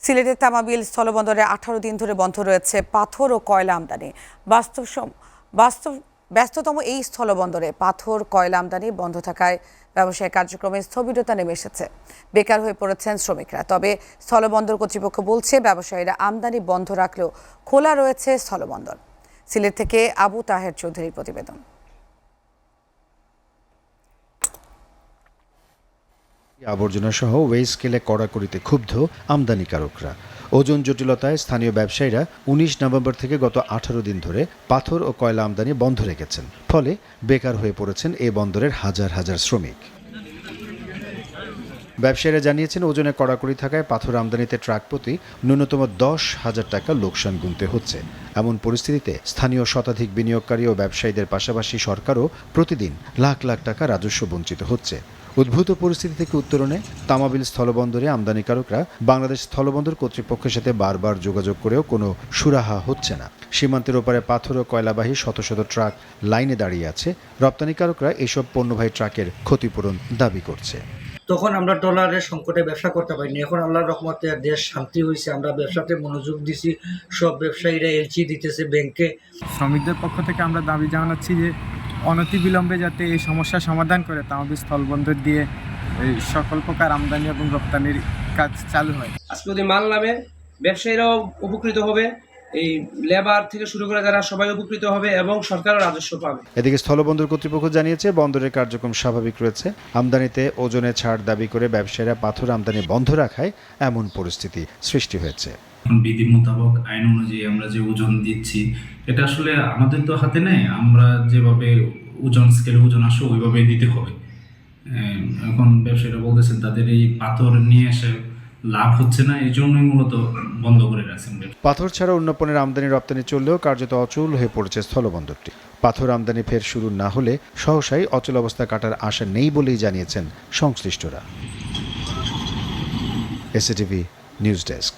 সিলেটের তামাবিল স্থলবন্দরে 18 দিন ধরে বন্ধ রয়েছে পাথর ও কয়লা আমদানি। ব্যস্ততম এই স্থলবন্দরে পাথর কয়লা আমদানি বন্ধ থাকায় ব্যবসায়িক কার্যক্রমে স্থবিরতা নেমে এসেছে। বেকার হয়ে পড়েছেন শ্রমিকরা। তবে স্থলবন্দর কর্তৃপক্ষ বলছে ব্যবসায়ীরা আমদানি বন্ধ রাখলেও খোলা রয়েছে স্থলবন্দর। সিলেট থেকে আবু তাহের চৌধুরীর প্রতিবেদন। আবর্জনা সহ ওয়েজ স্কেলে কড়াকড়িতে ক্ষুব্ধ আমদানিকারকরা। ওজন জটিলতায় স্থানীয় ব্যবসায়ীরা 19 নভেম্বর থেকে গত 18 দিন ধরে পাথর ও কয়লা আমদানি বন্ধ রেখেছেন। ফলে বেকার হয়ে পড়েছেন এ বন্দরের হাজার হাজার শ্রমিক। ব্যবসায়ীরা জানিয়েছেন ওজনে কড়াকড়ি থাকায় পাথর আমদানিতে ট্রাক প্রতি ন্যূনতম 10,000 টাকা লোকসান গুনতে হচ্ছে। এমন পরিস্থিতিতে স্থানীয় শতাধিক বিনিয়োগকারী ও ব্যবসায়ীদের পাশাপাশি সরকারও প্রতিদিন লাখ লাখ টাকা রাজস্ব বঞ্চিত হচ্ছে। উদ্ভূত পরিস্থিতি থেকে উত্তরণে তামাবিল স্থলবন্দরে আমদানিকারকরা বাংলাদেশ স্থলবন্দর কর্তৃপক্ষের সাথে বারবার যোগাযোগ করেও কোনো সুরাহা হচ্ছে না। সীমান্তের ওপারে পাথর ও কয়লাবাহী শত শত ট্রাক লাইনে দাঁড়িয়ে আছে। রপ্তানিকারকরা এসব পণ্যবাহী ট্রাকের ক্ষতিপূরণ দাবি করছে। তখন আমরা ডলারের সংকটে ব্যবসা করতে পারিনি। এখন আল্লাহর রহমতে দেশ শান্তি হয়েছে, আমরা ব্যবসাতে মনোযোগ দিছি। সব ব্যবসায়ীরা এলচি দিতেছে ব্যাংকে। শ্রমিকদের পক্ষ থেকে আমরা দাবি জানাচ্ছি যে অনতিবিলম্বে যাতে এই সমস্যার সমাধান করে তামাবিল স্থলবন্দর দিয়ে এই সকল প্রকার আমদানি এবং রপ্তানির কাজ চালু হয়। আজকে যদি মাল নামে ব্যবসায়ীরাও উপকৃত হবে, এই লেবার থেকে শুরু করে যারা সবাই উপকৃত হবে এবং সরকারও রাজস্ব পাবে। এদিকে স্থলবন্দর কর্তৃপক্ষ জানিয়েছে বন্দরের কার্যক্রম স্বাভাবিক রয়েছে। আমদানিতে ওজনে ছাড় দাবি করে ব্যবসায়ীরা পাথর আমদানি বন্ধ রাখায় এমন পরিস্থিতি সৃষ্টি হয়েছে। বিধি মোতাবেক আইন অনুযায়ী আমরা যে ওজন দিচ্ছি এটা আসলে আমাদের তো হাতে নেই। আমরা যেভাবে ওজন স্কেলে ওজন আসে ওইভাবেই দিতে হবে। এখন ব্যবসায়ীরা বলতেছেন তাদের এই পাথর নিয়ে এসে লাভ হচ্ছে না, এই জন্যই মূলত বন্ধ করে রাখছেন। পাথর ছাড়া অন্য পণ্যের আমদানি রপ্তানি চললেও কার্যত অচল হয়ে পড়েছে স্থলবন্দরটি। পাথর আমদানি ফের শুরু না হলে সহসাই অচল অবস্থা কাটার আশা নেই বলেই জানিয়েছেন সংশ্লিষ্টরা। SATV news desk.